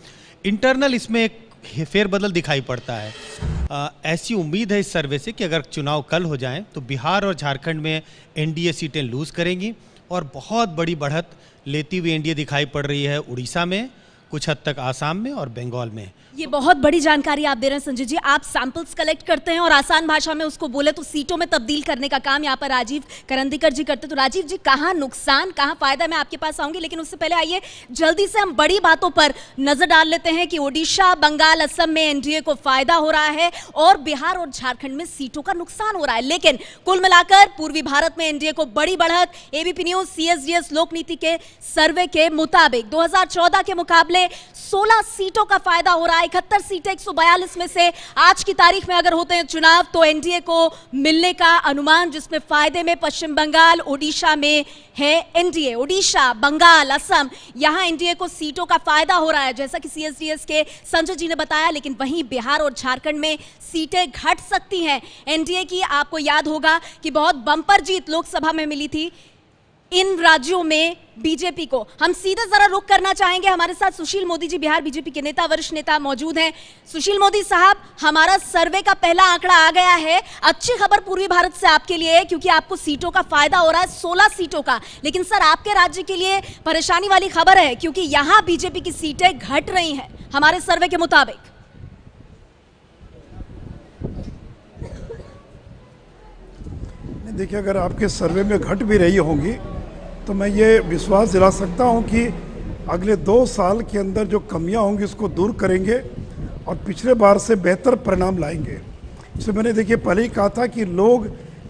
इंटरनल इसमें एक फेरबदल दिखाई पड़ता है। ऐसी उम्मीद है इस सर्वे से कि अगर चुनाव कल हो जाएं तो बिहार और झारखंड में एनडीए सीटें लूज़ करेंगी और बहुत बड़ी बढ़त लेती हुई एनडीए दिखाई पड़ रही है उड़ीसा में, कुछ हद तक आसाम में और बंगाल में। ये बहुत बड़ी जानकारी आप दे रहे हैं संजय जी। आप सैंपल्स कलेक्ट करते हैं और आसान भाषा में उसको बोले तो सीटों में तब्दील करने का काम यहाँ पर राजीव करंदीकर जी करते हैं। तो राजीव जी, कहाँ नुकसान कहाँ फायदा, मैं आपके पास आऊंगी, लेकिन उससे पहले आइए जल्दी से हम बड़ी बातों पर नजर डाल लेते हैं कि ओडिशा, बंगाल, असम में एनडीए को फायदा हो रहा है और बिहार और झारखंड में सीटों का नुकसान हो रहा है। लेकिन कुल मिलाकर पूर्वी भारत में एनडीए को बड़ी बढ़त। एबीपी न्यूज सीएसडीएस लोकनीति के सर्वे के मुताबिक 2014 के मुकाबले 16 सीटों का फायदा हो रहा है। 71 सीटें 142 में से आज की तारीख में अगर होते हैं चुनाव तो एनडीए को मिलने का अनुमान, जिसमें फायदे में पश्चिम बंगाल, ओडिशा में है एनडीए। ओडिशा, बंगाल, असम, यहां एनडीए को सीटों का फायदा हो रहा है जैसा कि सीएसडीएस के संजय जी ने बताया। लेकिन वहीं बिहार और झारखंड में सीटें घट सकती हैं एनडीए की। आपको याद होगा कि बहुत बम्पर जीत लोकसभा में मिली थी इन राज्यों में बीजेपी को। हम सीधे जरा रुक करना चाहेंगे, हमारे साथ सुशील मोदी जी, बिहार बीजेपी के नेता, वरिष्ठ नेता मौजूद हैं। सुशील मोदी साहब, हमारा सर्वे का पहला आंकड़ा आ गया है। अच्छी खबर पूर्वी भारत से आपके लिए है क्योंकि आपको सीटों का फायदा हो रहा है, 16 सीटों का। लेकिन सर, आपके राज्य के लिए परेशानी वाली खबर है क्योंकि यहां बीजेपी की सीटें घट रही हैं हमारे सर्वे के मुताबिक। देखिए, अगर आपके सर्वे में घट भी रही होंगी तो मैं ये विश्वास दिला सकता हूं कि अगले 2 साल के अंदर जो कमियां होंगी उसको दूर करेंगे और पिछले बार से बेहतर परिणाम लाएंगे। इसलिए मैंने देखिए पहले ही कहा था कि लोग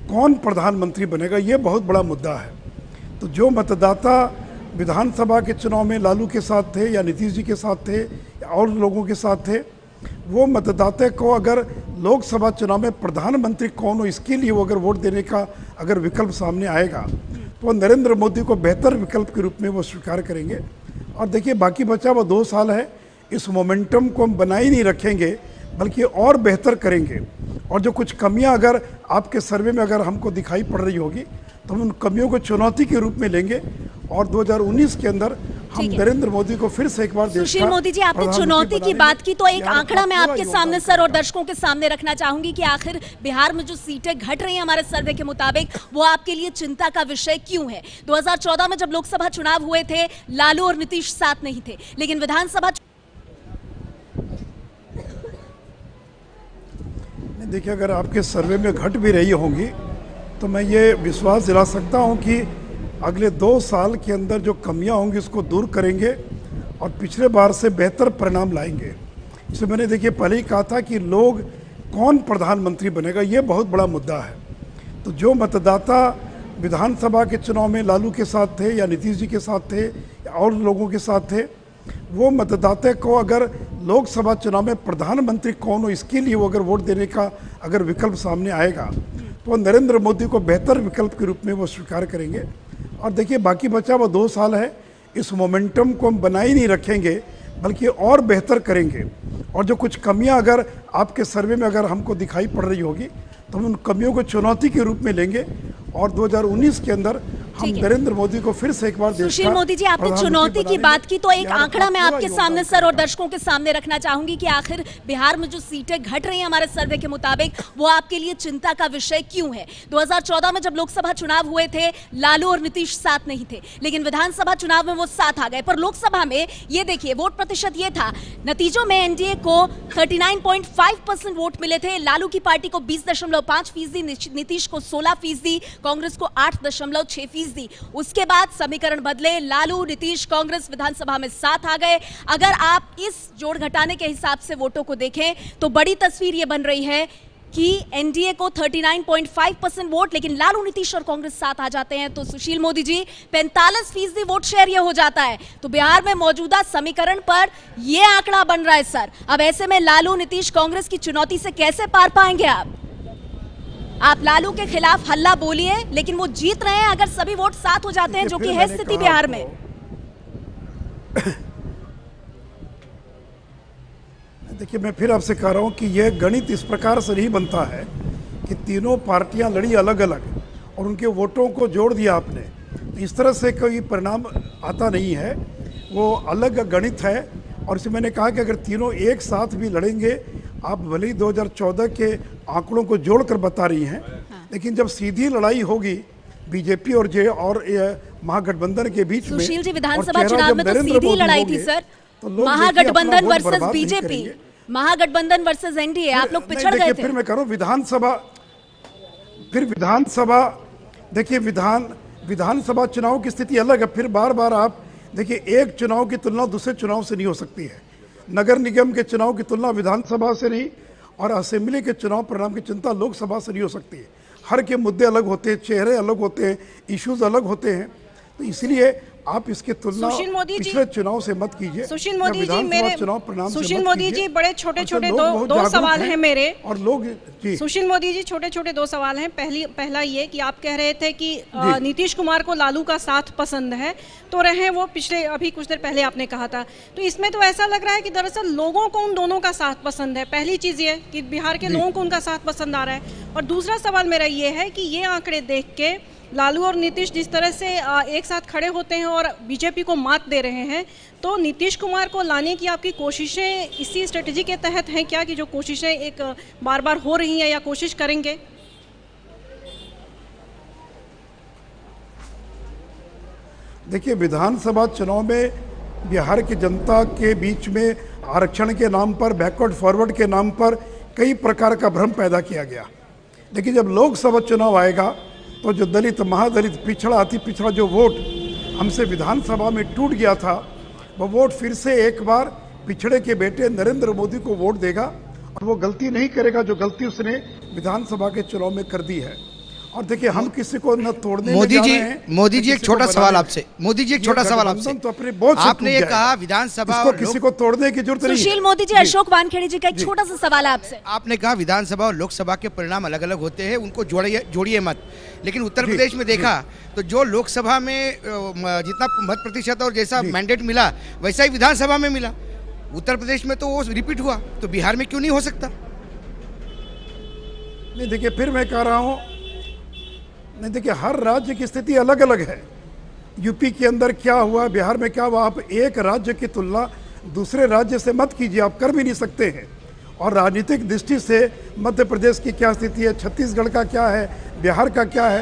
कौन प्रधानमंत्री बनेगा, ये बहुत बड़ा मुद्दा है। तो जो मतदाता विधानसभा के चुनाव में लालू के साथ थे या नीतीश जी के साथ थे या और लोगों के साथ थे, वो मतदाता को अगर लोकसभा चुनाव में प्रधानमंत्री कौन हो इसके लिए वो अगर वोट देने का अगर विकल्प सामने आएगा तो नरेंद्र मोदी को बेहतर विकल्प के रूप में वो स्वीकार करेंगे। और देखिए बाकी बचा वो 2 साल है, इस मोमेंटम को हम बनाए ही नहीं रखेंगे बल्कि और बेहतर करेंगे। और जो कुछ कमियां अगर आपके सर्वे में अगर हमको दिखाई पड़ रही होगी तो हम उन कमियों को चुनौती के रूप में लेंगे और 2019 के अंदर हम नरेंद्र मोदी को फिर से एक बार सुशील मोदी जी, आपने चुनौती की बात की तो एक आंकड़ा मैं आपके सामने सर और दर्शकों के सामने रखना चाहूंगी कि आखिर बिहार में जो सीटें घट रही हैं हमारे सर्वे के मुताबिक, वो आपके लिए चिंता का विषय क्यों है? 2014 में जब लोकसभा चुनाव हुए थे लालू और नीतीश साथ नहीं थे, लेकिन विधानसभा देखिए अगर आपके सर्वे में घट भी रही होंगी तो मैं ये विश्वास दिला सकता हूँ कि अगले 2 साल के अंदर जो कमियां होंगी उसको दूर करेंगे और पिछले बार से बेहतर परिणाम लाएंगे। इसलिए मैंने देखिए पहले ही कहा था कि लोग कौन प्रधानमंत्री बनेगा, ये बहुत बड़ा मुद्दा है। तो जो मतदाता विधानसभा के चुनाव में लालू के साथ थे या नीतीश जी के साथ थे या और लोगों के साथ थे, वो मतदाता को अगर लोकसभा चुनाव में प्रधानमंत्री कौन हो इसके लिए वो अगर वोट देने का अगर विकल्प सामने आएगा तो नरेंद्र मोदी को बेहतर विकल्प के रूप में वो स्वीकार करेंगे। और देखिए बाकी बचा वो 2 साल है, इस मोमेंटम को हम बनाए ही नहीं रखेंगे बल्कि और बेहतर करेंगे। और जो कुछ कमियां अगर आपके सर्वे में अगर हमको दिखाई पड़ रही होगी तो हम उन कमियों को चुनौती के रूप में लेंगे और 2019 के अंदर हम नरेंद्र मोदी को फिर से एक बार सुशील मोदी जी, आपने चुनौती की बात की तो एक आंकड़ा मैं आपके सामने सर और दर्शकों के सामने रखना चाहूंगी कि आखिर बिहार में जो सीटें घट रही हैं हमारे सर्वे के मुताबिक, वो आपके लिए चिंता का विषय क्यों है? 2014 में जब लोकसभा चुनाव हुए थे लालू और नीतीश साथ नहीं थे, लेकिन विधानसभा चुनाव में वो साथ आ गए। पर लोकसभा में ये देखिए वोट प्रतिशत ये था, नतीजों में एनडीए को 39.5% वोट मिले थे, लालू की पार्टी को 20.5%, नीतीश को 16%, कांग्रेस को 8.6%। उसके बाद समीकरण बदले, लालू नीतीश कांग्रेस विधानसभा में साथ आ गए। अगर आप इस जोड़ घटाने के हिसाब से वोटों को देखें तो बड़ी तस्वीर यह बन रही है कि एनडीए को 39.5% वोट, लेकिन लालू नीतीश और कांग्रेस साथ आ जाते हैं तो सुशील मोदी जी 45% वोट शेयर ये हो जाता है। तो बिहार में मौजूदा समीकरण पर यह आंकड़ा बन रहा है सर। अब ऐसे में लालू नीतीश कांग्रेस की चुनौती से कैसे पार पाएंगे आप लालू के खिलाफ हल्ला बोलिए, लेकिन वो जीत रहे हैं अगर सभी वोट साथ हो जाते हैं, जो कि है स्थिति बिहार में। देखिए मैं फिर आपसे कह रहा हूं कि यह गणित इस प्रकार से नहीं बनता है कि तीनों पार्टियां लड़ी अलग अलग और उनके वोटों को जोड़ दिया आपने, इस तरह से कोई परिणाम आता नहीं है, वो अलग गणित है। और इसे मैंने कहा कि अगर तीनों एक साथ भी लड़ेंगे, आप भले ही 2014 के आंकड़ों को जोड़कर बता रही हैं, लेकिन जब सीधी लड़ाई होगी बीजेपी और महागठबंधन के बीच में, सुशील जी विधानसभा चुनाव में तो सीधी लड़ाई थी सर, महागठबंधन वर्सेस बीजेपी, महागठबंधन वर्सेस एनडीए, आप लोग पिछड़ गए थे। फिर मैं करूं विधानसभा, देखिए विधानसभा चुनाव की स्थिति अलग है। फिर बार बार आप देखिए एक चुनाव की तुलना दूसरे चुनाव से नहीं हो सकती है, नगर निगम के चुनाव की तुलना विधानसभा से नहीं और असेंबली के चुनाव परिणाम की चिंता लोकसभा से नहीं हो सकती है। हर के मुद्दे अलग होते हैं, चेहरे अलग होते हैं, इश्यूज अलग होते हैं, तो इसलिए आप इसके तुलना पिछले चुनाव से मत कीजिए। सुशील मोदी जी मेरे सुशील मोदी जी बड़े छोटे छोटे दो सवाल हैं मेरे, और लोग सुशील मोदी जी छोटे छोटे 2 सवाल हैं। पहला ये कि आप कह रहे थे कि नीतीश कुमार को लालू का साथ पसंद है, तो रहे वो पिछले अभी कुछ देर पहले आपने कहा था, तो इसमें तो ऐसा लग रहा है कि दरअसल लोगों को उन दोनों का साथ पसंद है। पहली चीज़ ये कि बिहार के लोगों को उनका साथ पसंद आ रहा है, और दूसरा सवाल मेरा ये है कि ये आंकड़े देख के लालू और नीतीश जिस तरह से एक साथ खड़े होते हैं और बीजेपी को मात दे रहे हैं, तो नीतीश कुमार को लाने की आपकी कोशिशें इसी स्ट्रेटजी के तहत हैं क्या, कि जो कोशिशें एक बार बार हो रही हैं या कोशिश करेंगे? देखिए विधानसभा चुनाव में बिहार की जनता के बीच में आरक्षण के नाम पर, बैकवर्ड फॉरवर्ड के नाम पर कई प्रकार का भ्रम पैदा किया गया, लेकिन जब लोकसभा चुनाव आएगा तो जो दलित, महादलित, पिछड़ा, अति पिछड़ा जो वोट हमसे विधानसभा में टूट गया था, वो वोट फिर से एक बार पिछड़े के बेटे नरेंद्र मोदी को वोट देगा और वो गलती नहीं करेगा जो गलती उसने विधानसभा के चुनाव में कर दी है। और देखिए हम किसी को न तोड़ने मोदी जी, मोदी जी किसी एक छोटा को सवाल बनाने- आपसे, मोदी जी एक छोटा सवाल आपसे। तो अपने बहुत से आपने ये टूट कहा जाएगा। विधानसभा इसको और किसी को तोड़ने की जरूरत नहीं है। सुशील मोदी जी, अशोक वानखेड़े जी का एक छोटा सा सवाल है आपसे। आपने कहा विधानसभा और लोकसभा के परिणाम अलग अलग होते हैं, उनको जोड़िए मत। लेकिन उत्तर प्रदेश में देखा तो जो लोकसभा में जितना मत प्रतिशत और जैसा मैंडेट मिला वैसा ही विधानसभा में मिला। उत्तर प्रदेश में तो वो रिपीट हुआ, तो बिहार में क्यों नहीं हो सकता? नहीं देखिए, फिर मैं कह रहा हूँ, नहीं देखिए हर राज्य की स्थिति अलग अलग है। यूपी के अंदर क्या हुआ, बिहार में क्या हुआ, आप एक राज्य की तुलना दूसरे राज्य से मत कीजिए, आप कर भी नहीं सकते हैं। और राजनीतिक दृष्टि से मध्य प्रदेश की क्या स्थिति है, छत्तीसगढ़ का क्या है, बिहार का क्या है,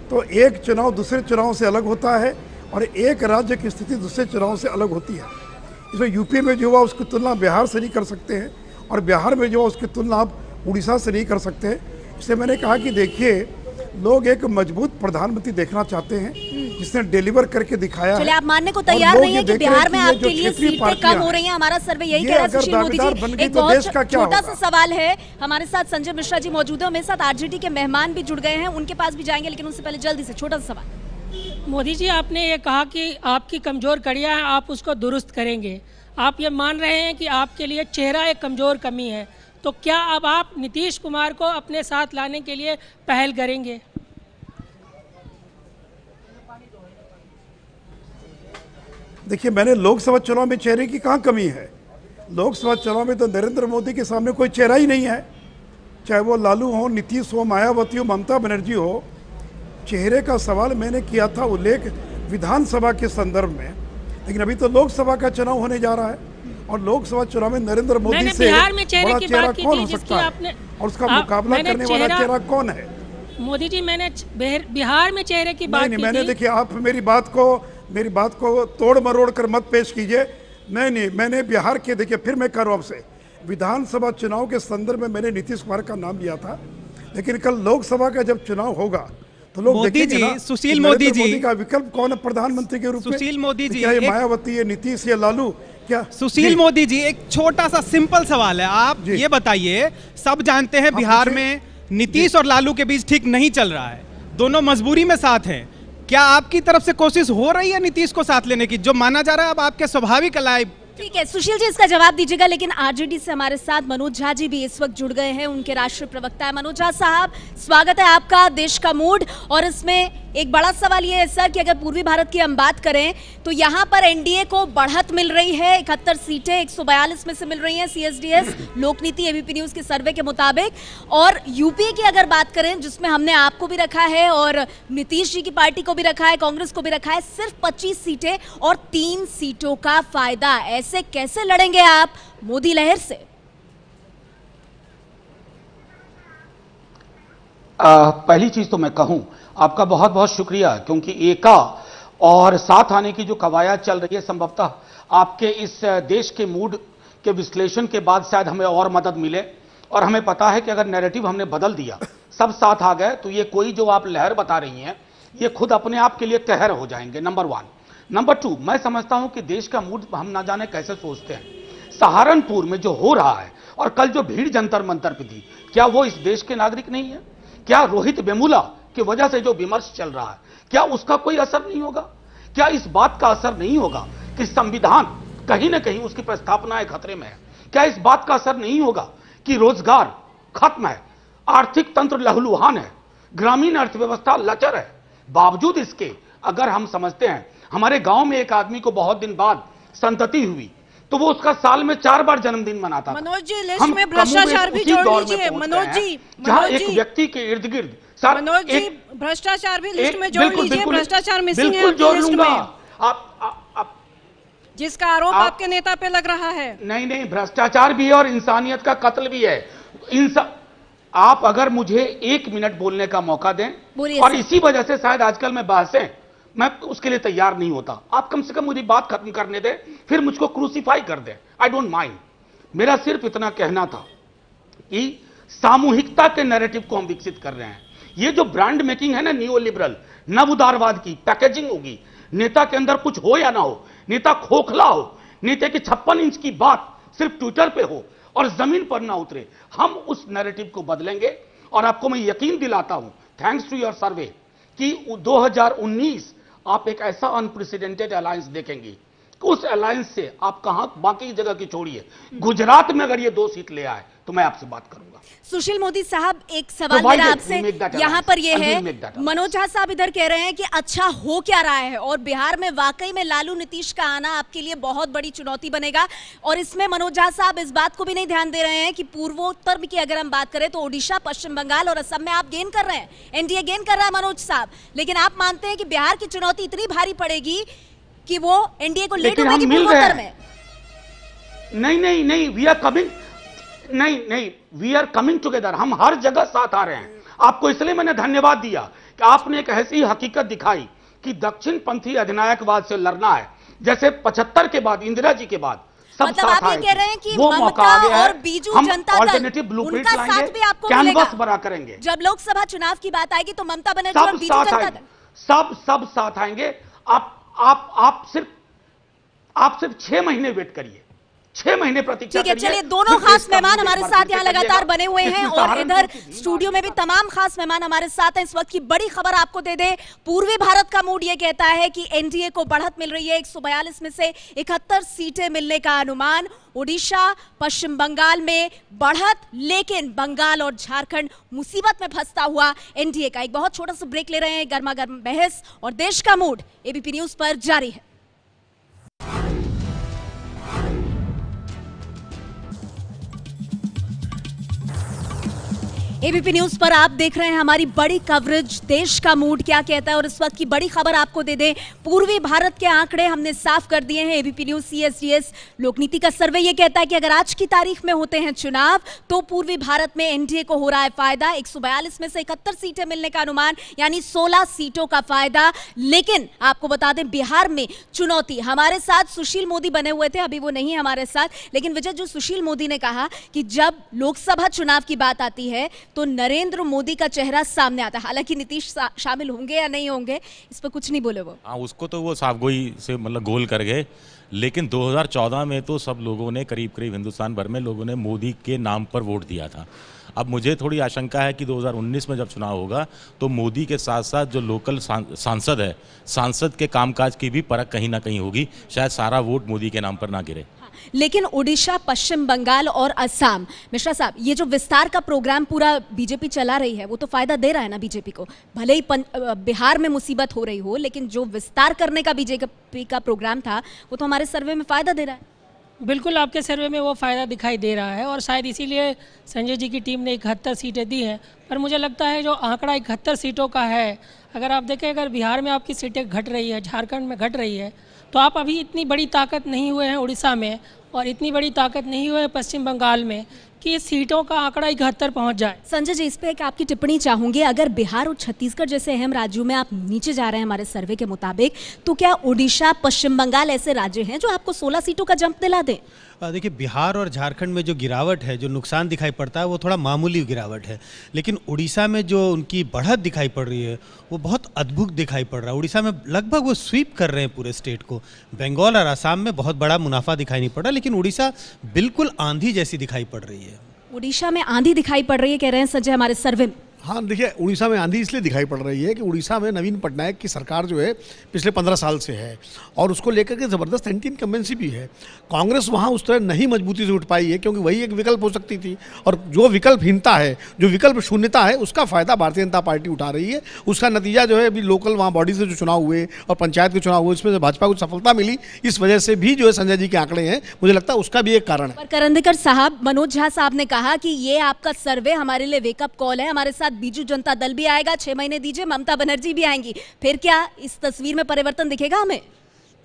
तो एक चुनाव दूसरे चुनाव से अलग होता है और एक राज्य की स्थिति दूसरे चुनाव से अलग होती है। इसमें यूपी में जो हुआ उसकी तुलना बिहार से नहीं कर सकते हैं और बिहार में जो हुआ उसकी तुलना आप उड़ीसा से नहीं कर सकते हैं। इसलिए मैंने कहा कि देखिए, लोग एक मजबूत प्रधानमंत्री देखना चाहते हैं जिसने डिलीवर करके दिखाया चलिए, है। आप मानने को और तैयार लोग नहीं ये है कि देख रहे बिहार हैं में कि ये जो आपके लिए क्षेत्रीय सीटें पार्टियां कम हो हैं, रही हैं। हमारा सर्वे यही ये कह रहा है। अगर सुशील मोदी दावेदार जी, बन गई एक तो बहुत देश का क्या छोटा सा होगा? सवाल है। हमारे साथ संजय मिश्रा जी मौजूद हैं, मेरे साथ आरजेडी के मेहमान भी जुड़ गए हैं, उनके पास भी जाएंगे, लेकिन उससे पहले जल्दी से छोटा सा सवाल। मोदी जी, आपने ये कहा कि आपकी कमज़ोर कड़ियाँ हैं, आप उसको दुरुस्त करेंगे। आप ये मान रहे हैं कि आपके लिए चेहरा एक कमज़ोर कमी है, तो क्या अब आप नीतीश कुमार को अपने साथ लाने के लिए पहल करेंगे? देखिए, मैंने लोकसभा चुनाव में चेहरे की कहाँ कमी है। लोकसभा चुनाव में तो नरेंद्र मोदी के सामने कोई चेहरा ही नहीं है, चाहे वो लालू हो, नीतीश हो, मायावती हो, ममता बनर्जी हो। चेहरे का सवाल मैंने किया था उल्लेख विधानसभा के संदर्भ में, लेकिन अभी तो लोकसभा का चुनाव होने जा रहा है और लोकसभा चुनाव में नरेंद्र मोदी से बिहार में चेहरे बड़ा की चेहरा बात की कौन थी, हो जिसकी सकता है आपने और उसका मुकाबला करने वाला चेहरा कौन है? मोदी जी, मैंने बिहार में चेहरे की बात की मैंने थी। देखिए, आप मेरी बात को तोड़ मरोड़ कर मत पेश कीजिए। नहीं, मैंने बिहार के, देखिए फिर मैं कर रहा हूँ आपसे, विधानसभा चुनाव के संदर्भ में मैंने नीतीश कुमार का नाम लिया था, लेकिन कल लोकसभा का जब चुनाव होगा तो लोग देखेंगे ना, सुशील मोदी जी का विकल्प कौन है प्रधानमंत्री के रूप में? सुशील मोदी जी, क्या ये मायावती है, नीतीश या लालू? क्या सुशील मोदी जी, एक छोटा सा सिंपल सवाल है, आप ये बताइए, सब जानते हैं बिहार में नीतीश और लालू के बीच ठीक नहीं चल रहा है, दोनों मजबूरी में साथ हैं। क्या आपकी तरफ से कोशिश हो रही है नीतीश को साथ लेने की, जो माना जा रहा है अब आपके स्वाभाविक अलाय? ठीक है सुशील जी, इसका जवाब दीजिएगा, लेकिन आरजेडी से हमारे साथ मनोज झा जी भी इस वक्त जुड़ गए हैं, उनके राष्ट्रीय प्रवक्ता है। मनोज झा साहब, स्वागत है आपका देश का मूड। और इसमें एक बड़ा सवाल ये है सर कि अगर पूर्वी भारत की हम बात करें तो यहाँ पर एनडीए को बढ़त मिल रही है, 71 सीटें 142 में से मिल रही हैं सीएसडीएस लोकनीति एबीपी न्यूज के सर्वे के मुताबिक। और यूपी की अगर बात करें, जिसमें हमने आपको भी रखा है और नीतीश जी की पार्टी को भी रखा है, कांग्रेस को भी रखा है, सिर्फ 25 सीटें और 3 सीटों का फायदा। ऐसे कैसे लड़ेंगे आप मोदी लहर से? पहली चीज तो मैं कहूं, आपका बहुत बहुत शुक्रिया, क्योंकि एका और साथ आने की जो कवायद चल रही है, संभवतः आपके इस देश के मूड के विश्लेषण के बाद शायद हमें और मदद मिले। और हमें पता है कि अगर नैरेटिव हमने बदल दिया, सब साथ आ गए, तो ये कोई जो आप लहर बता रही हैं, ये खुद अपने आप के लिए कहर हो जाएंगे, नंबर 1। नंबर 2, मैं समझता हूं कि देश का मूड हम ना जाने कैसे सोचते हैं। सहारनपुर में जो हो रहा है और कल जो भीड़ जंतर मंतर पे थी, क्या वो इस देश के नागरिक नहीं है? क्या रोहित वेमुला की वजह से जो विमर्श चल रहा है, क्या उसका कोई असर नहीं होगा? क्या इस बात का असर नहीं होगा कि संविधान कहीं ना कहीं उसकी प्रस्तावनाएं खतरे में है? क्या इस बात का असर नहीं होगा कि रोजगार खत्म है, आर्थिक तंत्र लहूलुहान है, ग्रामीण अर्थव्यवस्था लचर है? बावजूद इसके अगर हम समझते हैं, हमारे गांव में एक आदमी को बहुत दिन बाद संतति हुई तो वो उसका साल में 4 बार जन्मदिन मनाता था। मनोज जी, लिस्ट में भ्रष्टाचार भी जोड़ लीजिए। मनोज जी, जहां एक व्यक्ति के इर्द गिर्द, मनोज जी, भ्रष्टाचार भी लिस्ट में जोड़ लीजिए। भ्रष्टाचार मिसिंग है जोड़ लिस्ट लूंगा। में, आप जिसका आरोप आपके नेता पे लग रहा है। नहीं, भ्रष्टाचार भी है और इंसानियत का कत्ल भी है। आप अगर मुझे 1 मिनट बोलने का मौका दें, और इसी वजह से शायद आजकल मैं बहसें, मैं उसके लिए तैयार नहीं होता। आप कम से कम मुझे बात खत्म करने दें, फिर मुझको क्रूसीफाई कर दें, आई डोंट माइंड। मेरा सिर्फ इतना कहना था कि सामूहिकता के नैरेटिव को हम विकसित कर रहे हैं। ये जो ब्रांड मेकिंग है ना, नियो लिबरल नव उदारवाद की पैकेजिंग होगी, नेता के अंदर कुछ हो या ना हो, नेता खोखला हो, नेता की 56 इंच की बात सिर्फ ट्विटर पे हो और जमीन पर ना उतरे, हम उस नैरेटिव को बदलेंगे। और आपको मैं यकीन दिलाता हूं थैंक्स टू योर सर्वे कि 2019 आप एक ऐसा अनप्रेसिडेंटेड अलायंस देखेंगे। उस अलायंस से आप कहां, बाकी जगह की छोड़िए, गुजरात में अगर ये 2 सीट ले आए तो मैं आपसे बात करूंगा। सुशील मोदी साहब, एक सवाल मेरा आपसे यहाँ पर ये है, मनोज झा साहब इधर कह रहे हैं कि अच्छा हो क्या रहा है, और बिहार में वाकई में लालू नीतीश का आना आपके लिए बहुत बड़ी चुनौती बनेगा। और इसमें मनोज झा साहब इस बात को भी नहीं ध्यान दे रहे हैं कि पूर्वोत्तर की अगर हम बात करें तो ओडिशा, पश्चिम बंगाल और असम में आप गेन कर रहे हैं, एनडीए गेन कर रहा है मनोज साहब, लेकिन आप मानते हैं कि बिहार की चुनौती इतनी भारी पड़ेगी कि वो एनडीए को ले डूबेगी पूर्वोत्तर में। नहीं, वी आर कमिंग, नहीं, वी आर कमिंग टुगेदर। हम हर जगह साथ आ रहे हैं। आपको इसलिए मैंने धन्यवाद दिया कि आपने एक ऐसी हकीकत दिखाई कि दक्षिण पंथी अधिनायकवाद से लड़ना है, जैसे 75 के बाद, इंदिरा जी के बाद सब मतलब साथ आप ये कह रहे हैं कि वो मौका आ गया है। और बीजू जनता दल, उनका साथ भी आपको मिलेगा, कैनवस बना करेंगे। जब लोकसभा चुनाव की बात आएगी तो ममता बनर्जी और बीजू जनता दल सब साथ आएंगे। आप सिर्फ 6 महीने वेट करिए, 6 महीने प्रतीक्षा करिए। चलिए, दोनों खास मेहमान हमारे साथ यहाँ लगातार बने हुए हैं और इधर स्टूडियो में भी तमाम खास मेहमान हमारे साथ हैं। इस वक्त की बड़ी खबर आपको दे दे, पूर्वी भारत का मूड ये कहता है कि एनडीए को बढ़त मिल रही है। 142 में से 71 सीटें मिलने का अनुमान। ओडिशा, पश्चिम बंगाल में बढ़त, लेकिन बंगाल और झारखंड मुसीबत में फंसता हुआ एनडीए का। एक बहुत छोटा सा ब्रेक ले रहे हैं, गर्मा गर्म बहस और देश का मूड एबीपी न्यूज पर जारी है। एबीपी न्यूज पर आप देख रहे हैं हमारी बड़ी कवरेज, देश का मूड क्या कहता है। और इस वक्त की बड़ी खबर आपको दे दें, पूर्वी भारत के आंकड़े हमने साफ कर दिए हैं। एबीपी न्यूज CSDS लोकनीति का सर्वे ये कहता है कि अगर आज की तारीख में होते हैं चुनाव तो पूर्वी भारत में एनडीए को हो रहा है फायदा। 142 में से 71 सीटें मिलने का अनुमान, यानी 16 सीटों का फायदा। लेकिन आपको बता दें, बिहार में चुनौती। हमारे साथ सुशील मोदी बने हुए थे, अभी वो नहीं है हमारे साथ, लेकिन विजय, जो सुशील मोदी ने कहा कि जब लोकसभा चुनाव की बात आती है तो नरेंद्र मोदी का चेहरा सामने आता है। हालांकि नीतीश शामिल होंगे या नहीं होंगे इस पर कुछ नहीं बोले वो। हाँ, उसको तो वो साफगोई से मतलब गोल कर गए, लेकिन 2014 में तो सब लोगों ने, करीब हिंदुस्तान भर में लोगों ने मोदी के नाम पर वोट दिया था। अब मुझे थोड़ी आशंका है कि 2019 में जब चुनाव होगा तो मोदी के साथ साथ जो लोकल सांसद है, सांसद के कामकाज की भी परख कहीं ना कहीं होगी। शायद सारा वोट मोदी के नाम पर ना गिरे। लेकिन ओडिशा, पश्चिम बंगाल और असम, मिश्रा साहब, ये जो विस्तार का प्रोग्राम पूरा बीजेपी चला रही है वो तो फायदा दे रहा है ना बीजेपी को। भले ही बिहार में मुसीबत हो रही हो, लेकिन जो विस्तार करने का बीजेपी का प्रोग्राम था वो तो हमारे सर्वे में फायदा दे रहा है। बिल्कुल, आपके सर्वे में वो फ़ायदा दिखाई दे रहा है और शायद इसीलिए संजय जी की टीम ने 71 सीटें दी हैं। पर मुझे लगता है जो आंकड़ा 71 सीटों का है, अगर आप देखें, अगर बिहार में आपकी सीटें घट रही है, झारखंड में घट रही है, तो आप अभी इतनी बड़ी ताकत नहीं हुए हैं उड़ीसा में और इतनी बड़ी ताकत नहीं हुए हैं पश्चिम बंगाल में कि सीटों का आंकड़ा 71 पहुंच जाए। संजय जी, इस पे एक आपकी टिप्पणी चाहूंगी। अगर बिहार और छत्तीसगढ़ जैसे अहम राज्यों में आप नीचे जा रहे हैं हमारे सर्वे के मुताबिक, तो क्या ओडिशा, पश्चिम बंगाल ऐसे राज्य हैं जो आपको 16 सीटों का जंप दिला दें? देखिए, बिहार और झारखंड में जो गिरावट है, जो नुकसान दिखाई पड़ता है, वो थोड़ा मामूली गिरावट है। लेकिन उड़ीसा में जो उनकी बढ़त दिखाई पड़ रही है वो बहुत अद्भुत दिखाई पड़ रहा है। उड़ीसा में लगभग वो स्वीप कर रहे हैं पूरे स्टेट को। बंगाल और असम में बहुत बड़ा मुनाफा दिखाई नहीं पड़ रहा, लेकिन उड़ीसा बिल्कुल आंधी जैसी दिखाई पड़ रही है। उड़ीसा में आंधी दिखाई पड़ रही है, कह रहे हैं संजय हमारे सर्वे में। हाँ, देखिए, उड़ीसा में आंधी इसलिए दिखाई पड़ रही है कि उड़ीसा में नवीन पटनायक की सरकार जो है पिछले 15 साल से है और उसको लेकर के ज़बरदस्त एंटी इनकम्बेंसी भी है। कांग्रेस वहाँ उस तरह नहीं मजबूती से उठ पाई है क्योंकि वही एक विकल्प हो सकती थी, और जो विकल्पहीनता है, जो विकल्प शून्यता है, उसका फ़ायदा भारतीय जनता पार्टी उठा रही है। उसका नतीजा जो है अभी लोकल वहाँ बॉडी से जो चुनाव हुए और पंचायत के चुनाव हुए, इसमें भाजपा को सफलता मिली। इस वजह से भी जो है संजय जी के आंकड़े हैं, मुझे लगता है उसका भी एक कारण है। पर करंदीकर साहब, मनोज झा साहब ने कहा कि ये आपका सर्वे हमारे लिए वेकअप कॉल है। हमारे साथ बीजू जनता दल भी आएगा, 6 महीने दीजिए, ममता बनर्जी भी आएंगी, फिर क्या इस तस्वीर में परिवर्तन दिखेगा हमें?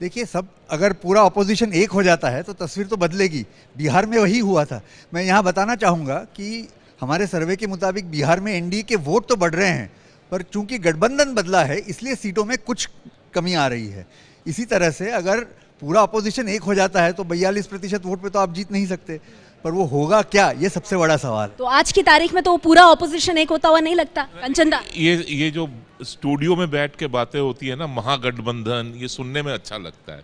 देखिए, सब अगर पूरा ऑपोजिशन एक हो जाता है तो तस्वीर तो बदलेगी। बिहार में वही हुआ था। मैं यहाँ बताना चाहूँगा कि हमारे सर्वे के मुताबिक बिहार में एनडीए के वोट तो बढ़ रहे हैं, पर चूंकि गठबंधन बदला है इसलिए सीटों में कुछ कमी आ रही है। इसी तरह से अगर पूरा ऑपोजिशन एक हो जाता है तो 42% वोट पे तो आप जीत नहीं सकते, पर वो होगा क्या, ये सबसे बड़ा सवाल। तो आज की तारीख में तो पूरा ऑपोजिशन एक होता हुआ नहीं लगता। कंचनदा, ये जो स्टूडियो में बैठ के बातें होती है ना, महागठबंधन, ये सुनने में अच्छा लगता है,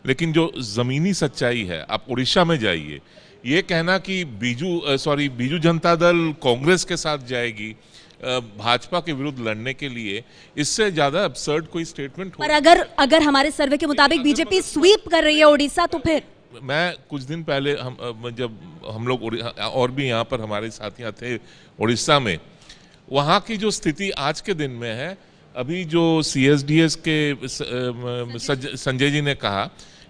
लेकिन जो जमीनी सच्चाई है, आप उड़ीसा में जाइए, ये कहना कि बीजू जनता दल कांग्रेस के साथ जाएगी, भाजपा के विरुद्ध लड़ने के लिए इससे ज्यादा अब्सर्ड कोई स्टेटमेंट हो। पर अगर हमारे सर्वे के मुताबिक बीजेपी स्वीप कर रही है ओडिशा, तो फिर मैं कुछ दिन पहले जब हम लोग और भी यहाँ पर हमारे साथियाँ थे उड़ीसा में, वहाँ की जो स्थिति आज के दिन में है, अभी जो CSDS के संजय जी ने कहा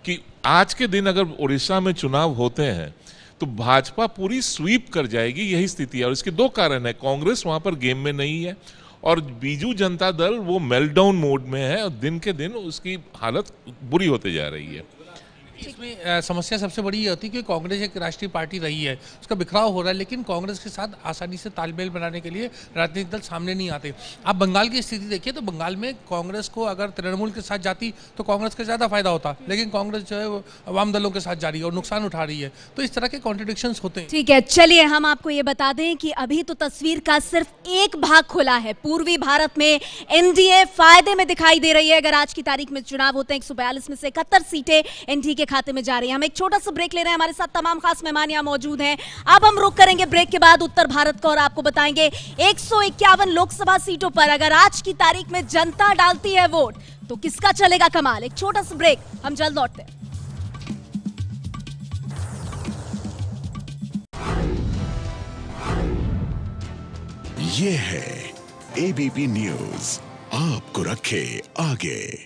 कि आज के दिन अगर उड़ीसा में चुनाव होते हैं तो भाजपा पूरी स्वीप कर जाएगी, यही स्थिति है। और इसके दो कारण है, कांग्रेस वहाँ पर गेम में नहीं है और बीजू जनता दल वो मेल्टडाउन मोड में है और दिन के दिन उसकी हालत बुरी होते जा रही है। इसमें समस्या सबसे बड़ी ये होती है कि कांग्रेस एक राष्ट्रीय पार्टी रही है, उसका बिखराव हो रहा है, लेकिन कांग्रेस के साथ आसानी से तालमेल बनाने के लिए राजनीतिक दल सामने नहीं आते। आप बंगाल की स्थिति देखिए तो बंगाल में कांग्रेस को अगर तृणमूल के साथ जाती तो कांग्रेस का ज़्यादा फायदा होता, लेकिन कांग्रेस जो है वो वाम दलों के साथ जा रही है और नुकसान उठा रही है। तो इस तरह के कॉन्ट्रडिक्शंस होते हैं। ठीक है, चलिए हम आपको ये बता दें कि अभी तो तस्वीर का सिर्फ एक भाग खुला है। पूर्वी भारत में एनडीए फायदे में दिखाई दे रही है। अगर आज की तारीख में चुनाव होते हैं 142 में से 71 सीटें एनडीए के खाते में जा रही हैं। हम एक छोटा सा ब्रेक ले रहे हैं, हमारे साथ तमाम खास मेहमान यहां मौजूद हैं। अब हम रुक करेंगे ब्रेक के बाद उत्तर भारत का और आपको बताएंगे 151 लोकसभा सीटों पर अगर आज की तारीख में जनता डालती है वोट तो किसका चलेगा कमाल। एक छोटा सा ब्रेक, हम जल्द लौटते हैं। ये है एबीपी न्यूज, आपको रखे आगे।